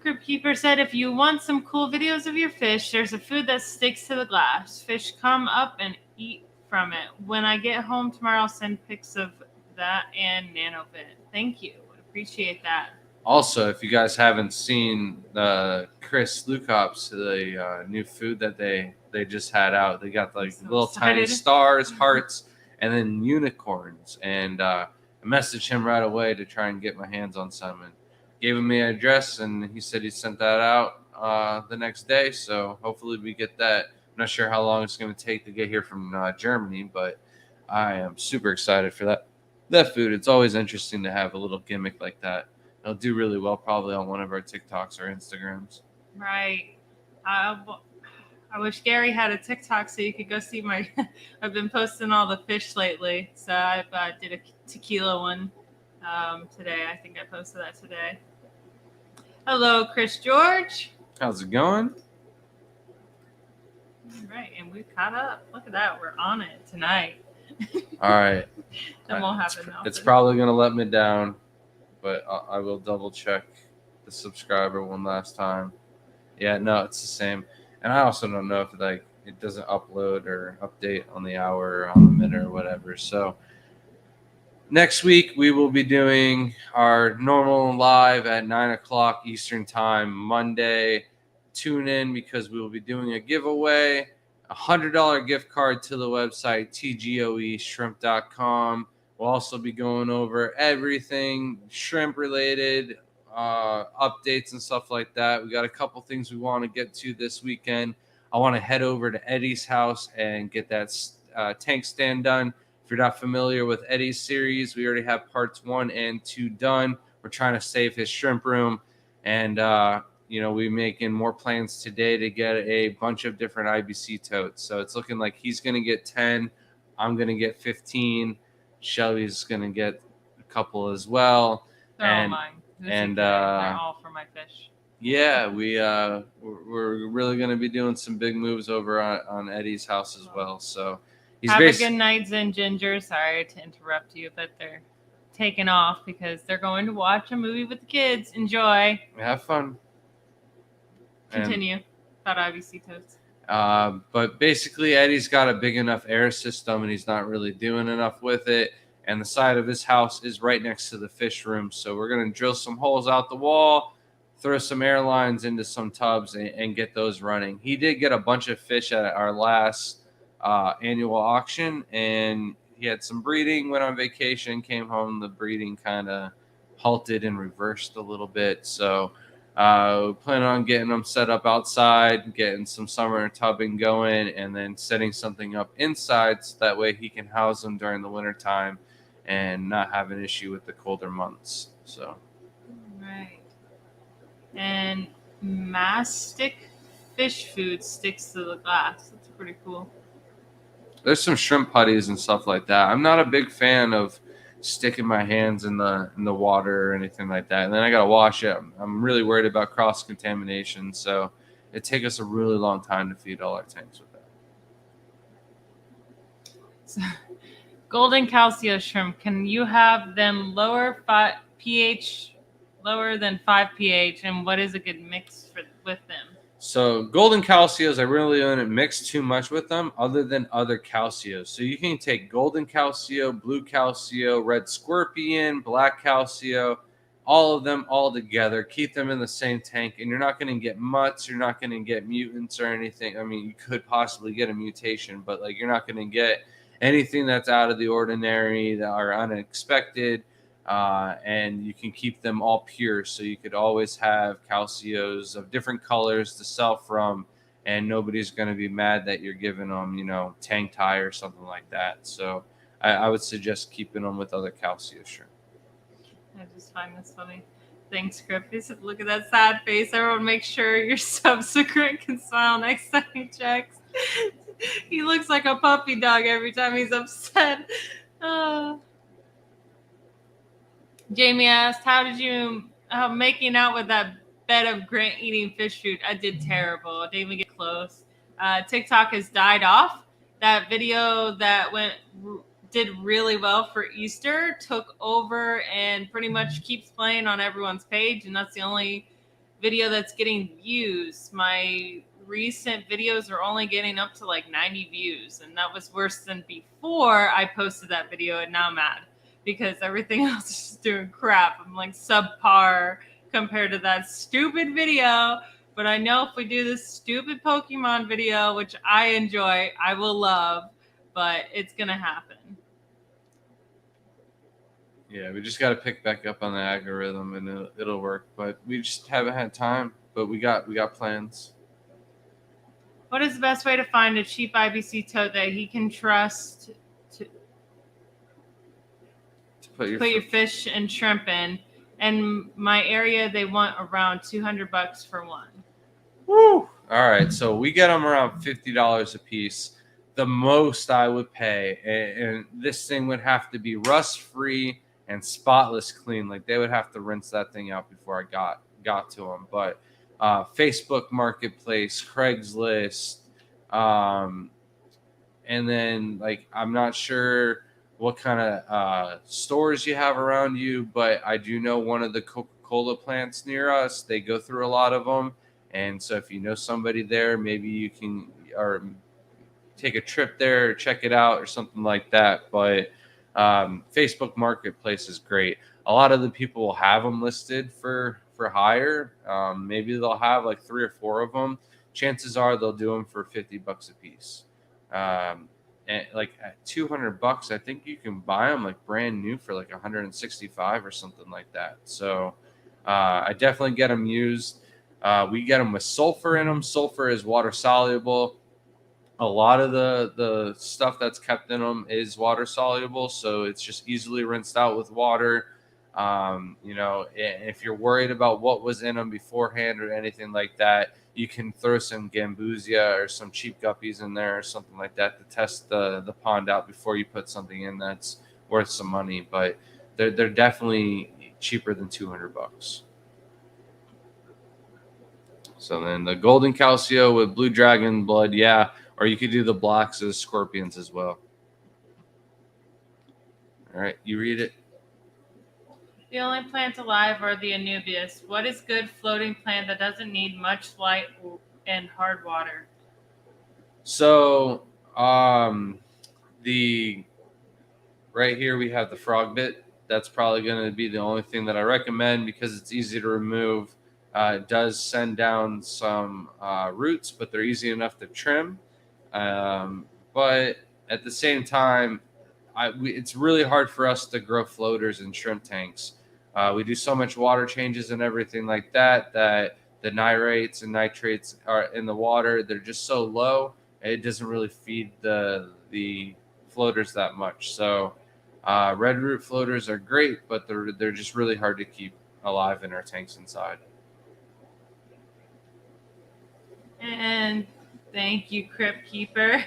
Crypt Keeper said, if you want some cool videos of your fish, there's a food that sticks to the glass. Fish come up and eat from it. When I get home tomorrow, I'll send pics of that and NanoVit. Thank you. Would appreciate that. Also, if you guys haven't seen Chris Lukops, the new food that they just had out, they got like little tiny stars, hearts, and then unicorns. And I messaged him right away to try and get my hands on some. And gave him the address, and he said he sent that out the next day. So hopefully we get that. I'm not sure how long it's going to take to get here from Germany, but I am super excited for that food. It's always interesting to have a little gimmick like that. It'll do really well probably on one of our TikToks or Instagrams. Right. I wish Gary had a TikTok so you could go see my – I've been posting all the fish lately. So I did a tequila one today. I think I posted that today. Hello, Chris George. How's it going? All right, and we caught up. Look at that. We're on it tonight. All right. That won't happen now. It's probably going to let me down, but I will double check the subscriber one last time. Yeah, no, it's the same. And I also don't know if like it doesn't upload or update on the hour or on the minute or whatever. So next week we will be doing our normal live at 9 o'clock Eastern time Monday. Tune in because we will be doing a giveaway, $100 gift card to the website tgoeshrimp.com. We'll also be going over everything shrimp related, updates and stuff like that. We got a couple things we want to get to this weekend. I want to head over to Eddie's house and get that tank stand done. If you're not familiar with Eddie's series, we already have parts 1 and 2 done. We're trying to save his shrimp room, and we're making more plans today to get a bunch of different IBC totes. So it's looking like he's going to get 10. I'm going to get 15. Shelby's going to get a couple as well. They're all mine. They're all for my fish. Yeah, we're really going to be doing some big moves over on Eddie's house as well. So have a good night, Zen Ginger. Sorry to interrupt you, but they're taking off because they're going to watch a movie with the kids. Enjoy. Have fun. Continue about IBC totes. But basically, Eddie's got a big enough air system, and he's not really doing enough with it. And the side of his house is right next to the fish room. So we're going to drill some holes out the wall, throw some air lines into some tubs, and get those running. He did get a bunch of fish at our last annual auction, and he had some breeding, went on vacation, came home. The breeding kind of halted and reversed a little bit. So we plan on getting them set up outside, getting some summer tubbing going, and then setting something up inside so that way he can house them during the winter time and not have an issue with the colder months. So right. And mastic fish food sticks to the glass. That's pretty cool. There's some shrimp putties and stuff like that. I'm not a big fan of sticking my hands in the water or anything like that. And then I got to wash it. I'm really worried about cross contamination. So it takes us a really long time to feed all our tanks with that. So, golden calcio shrimp, can you have them lower pH, lower than 5 pH? And what is a good mix with them? So golden calcios, I really wouldn't mix too much with them other than other calcios. So you can take golden calcio, blue calcio, red scorpion, black calcio, all of them all together. Keep them in the same tank, and you're not going to get mutts. You're not going to get mutants or anything. I mean, you could possibly get a mutation, but like you're not going to get anything that's out of the ordinary that are unexpected. And you can keep them all pure, so you could always have calcios of different colors to sell from, and nobody's going to be mad that you're giving them, tang tie or something like that. So I would suggest keeping them with other calcio shrimp. I just find this funny. Thanks, Griffiths. Look at that sad face. Everyone make sure your subsequent can smile next time he checks. He looks like a puppy dog every time he's upset. Jamie asked, how did you making out with that bed of Grant eating fish food? I did terrible. I didn't even get close. TikTok has died off. That video that did really well for Easter took over and pretty much keeps playing on everyone's page, and that's the only video that's getting views. My recent videos are only getting up to like 90 views, and that was worse than before I posted that video, and now I'm mad because everything else is just doing crap. I'm like subpar compared to that stupid video. But I know if we do this stupid Pokemon video, which I enjoy, I will love, but it's going to happen. Yeah, we just got to pick back up on the algorithm, and it'll work. But we just haven't had time. But we got plans. What is the best way to find a cheap IBC tote that he can trust to put your fish and shrimp in? And my area, they want around $200 for one. Woo! All right, so we get them around $50 a piece. The most I would pay, and this thing would have to be rust-free and spotless clean. Like they would have to rinse that thing out before I got to them. But Facebook Marketplace, Craigslist, and then like I'm not sure what kind of stores you have around you, but I do know one of the Coca-Cola plants near us. They go through a lot of them, and so if you know somebody there, maybe you can or take a trip there, check it out, or something like that. But Facebook Marketplace is great. A lot of the people will have them listed for hire. Maybe they'll have like 3 or 4 of them. Chances are they'll do them for $50 a piece. Um, and like at $200, I think you can buy them like brand new for like 165 or something like that. So I definitely get them used. We get them with sulfur in them. Sulfur is water soluble. A lot of the stuff that's kept in them is water soluble, so it's just easily rinsed out with water. If you're worried about what was in them beforehand or anything like that, you can throw some gambusia or some cheap guppies in there or something like that to test the pond out before you put something in that's worth some money. But they're definitely cheaper than $200. So then the golden calcio with blue dragon blood, yeah. Or you could do the blocks as scorpions as well. All right, you read it. The only plant alive are the Anubias. What is good floating plant that doesn't need much light and hard water? So the right here we have the frog bit. That's probably going to be the only thing that I recommend because it's easy to remove. It does send down some roots, but they're easy enough to trim. But at the same time, it's really hard for us to grow floaters in shrimp tanks. We do so much water changes and everything like that the nitrates and nitrates are in the water. They're just so low, it doesn't really feed the floaters that much. So red root floaters are great, but they're just really hard to keep alive in our tanks inside. And thank you, Crypt Keeper.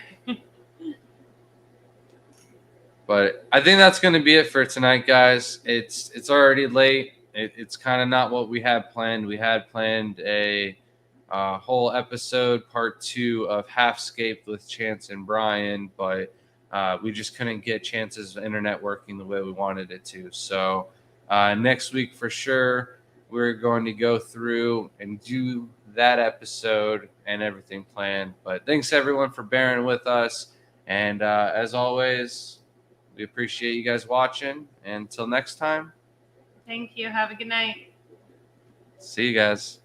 But I think that's going to be it for tonight, guys. It's already late. It's kind of not what we had planned. We had planned a whole episode, part 2 of Halfscape with Chance and Brian, but we just couldn't get Chance's internet working the way we wanted it to. So next week for sure, we're going to go through and do that episode and everything planned. But thanks everyone for bearing with us. And as always, we appreciate you guys watching. And until next time, Thank you. Have a good night. see you guys.